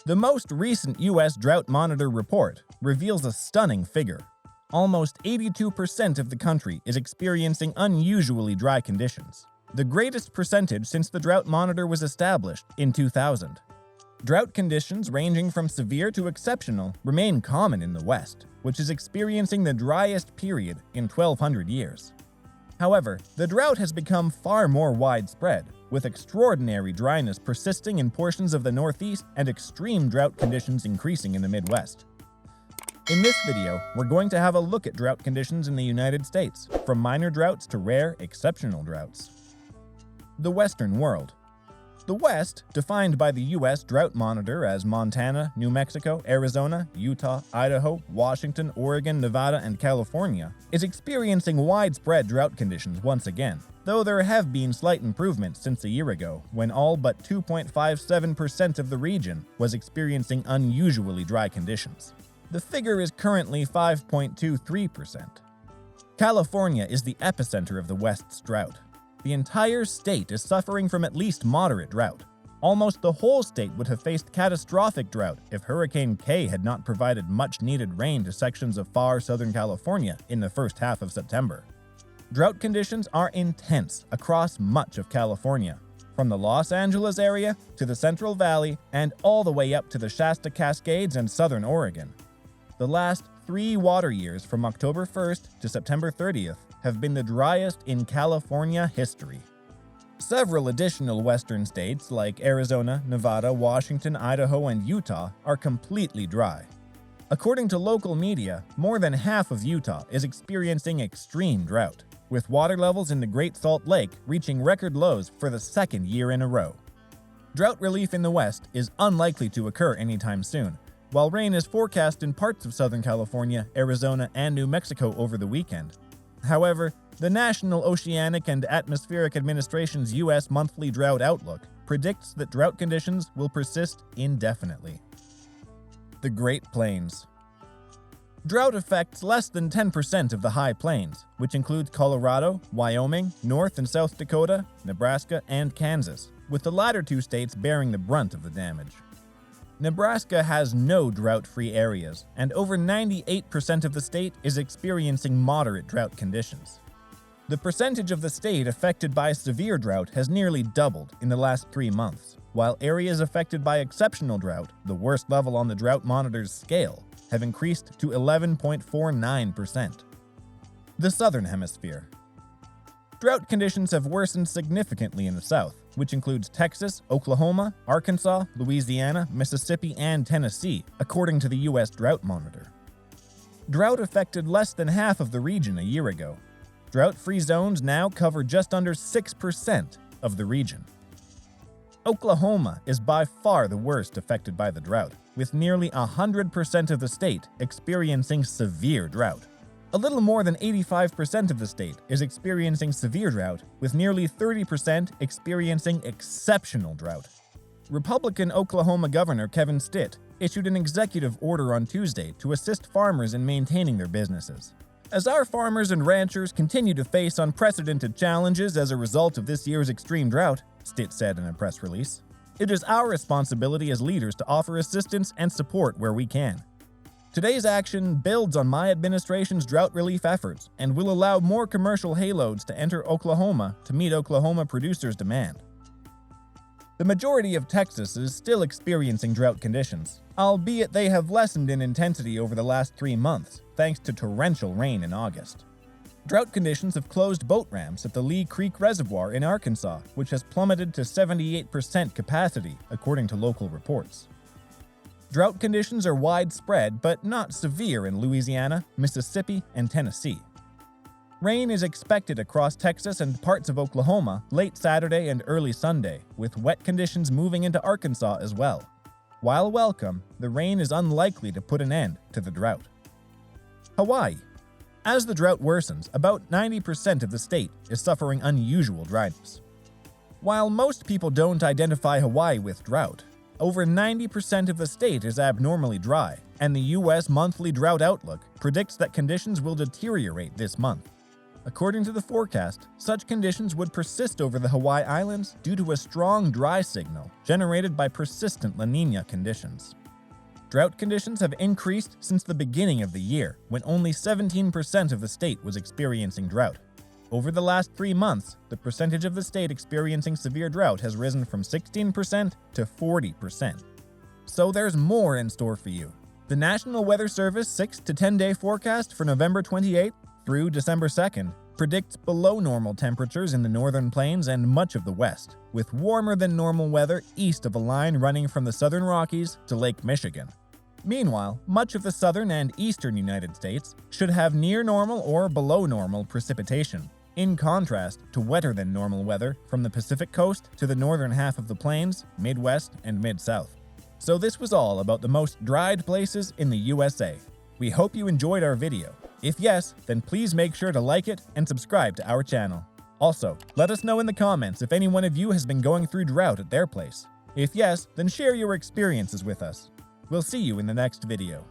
The most recent U.S. Drought Monitor report reveals a stunning figure. Almost 82% of the country is experiencing unusually dry conditions, the greatest percentage since the Drought Monitor was established in 2000. Drought conditions ranging from severe to exceptional remain common in the West, which is experiencing the driest period in 1,200 years. However, the drought has become far more widespread, with extraordinary dryness persisting in portions of the Northeast and extreme drought conditions increasing in the Midwest. In this video, we're going to have a look at drought conditions in the United States, from minor droughts to rare, exceptional droughts. The Western world. The West, defined by the U.S. Drought Monitor as Montana, New Mexico, Arizona, Utah, Idaho, Washington, Oregon, Nevada, and California, is experiencing widespread drought conditions once again, though there have been slight improvements since a year ago, when all but 2.57% of the region was experiencing unusually dry conditions. The figure is currently 5.23%. California is the epicenter of the West's drought. The entire state is suffering from at least moderate drought. Almost the whole state would have faced catastrophic drought if Hurricane K had not provided much-needed rain to sections of far Southern California in the first half of September. Drought conditions are intense across much of California, from the Los Angeles area to the Central Valley and all the way up to the Shasta Cascades and southern Oregon. The last 3 water years from October 1st to September 30th have been the driest in California history. Several additional western states like Arizona, Nevada, Washington, Idaho, and Utah are completely dry. According to local media, more than half of Utah is experiencing extreme drought, with water levels in the Great Salt Lake reaching record lows for the second year in a row. Drought relief in the West is unlikely to occur anytime soon, while rain is forecast in parts of Southern California, Arizona, and New Mexico over the weekend. However, the National Oceanic and Atmospheric Administration's U.S. Monthly Drought Outlook predicts that drought conditions will persist indefinitely. The Great Plains. Drought affects less than 10% of the High Plains, which includes Colorado, Wyoming, North and South Dakota, Nebraska, and Kansas, with the latter 2 states bearing the brunt of the damage. Nebraska has no drought-free areas, and over 98% of the state is experiencing moderate drought conditions. The percentage of the state affected by severe drought has nearly doubled in the last 3 months, while areas affected by exceptional drought, the worst level on the Drought Monitor's scale, have increased to 11.49%. The Southern Hemisphere. Drought conditions have worsened significantly in the South, which includes Texas, Oklahoma, Arkansas, Louisiana, Mississippi, and Tennessee, according to the U.S. Drought Monitor. Drought affected less than half of the region a year ago. Drought-free zones now cover just under 6% of the region. Oklahoma is by far the worst affected by the drought, with nearly 100% of the state experiencing severe drought. A little more than 85% of the state is experiencing severe drought, with nearly 30% experiencing exceptional drought. Republican Oklahoma Governor Kevin Stitt issued an executive order on Tuesday to assist farmers in maintaining their businesses. As our farmers and ranchers continue to face unprecedented challenges as a result of this year's extreme drought, Stitt said in a press release, it is our responsibility as leaders to offer assistance and support where we can. Today's action builds on my administration's drought relief efforts and will allow more commercial hayloads to enter Oklahoma to meet Oklahoma producers' demand. The majority of Texas is still experiencing drought conditions, albeit they have lessened in intensity over the last 3 months, thanks to torrential rain in August. Drought conditions have closed boat ramps at the Lee Creek Reservoir in Arkansas, which has plummeted to 78% capacity, according to local reports. Drought conditions are widespread but not severe in Louisiana, Mississippi, and Tennessee. Rain is expected across Texas and parts of Oklahoma late Saturday and early Sunday, with wet conditions moving into Arkansas as well. While welcome, the rain is unlikely to put an end to the drought. Hawaii. As the drought worsens, about 90% of the state is suffering unusual dryness. While most people don't identify Hawaii with drought, over 90% of the state is abnormally dry, and the U.S. Monthly Drought Outlook predicts that conditions will deteriorate this month. According to the forecast, such conditions would persist over the Hawaii Islands due to a strong dry signal generated by persistent La Niña conditions. Drought conditions have increased since the beginning of the year, when only 17% of the state was experiencing drought. Over the last 3 months, the percentage of the state experiencing severe drought has risen from 16% to 40%. So there's more in store for you. The National Weather Service 6 to 10 day forecast for November 28th through December 2nd predicts below normal temperatures in the northern plains and much of the west, with warmer than normal weather east of a line running from the southern Rockies to Lake Michigan. Meanwhile, much of the southern and eastern United States should have near normal or below normal precipitation, in contrast to wetter than normal weather from the Pacific coast to the northern half of the plains, Midwest, and Mid-South. So this was all about the most dried places in the USA. We hope you enjoyed our video. If yes, then please make sure to like it and subscribe to our channel. Also, let us know in the comments if any one of you has been going through drought at their place. If yes, then share your experiences with us. We'll see you in the next video.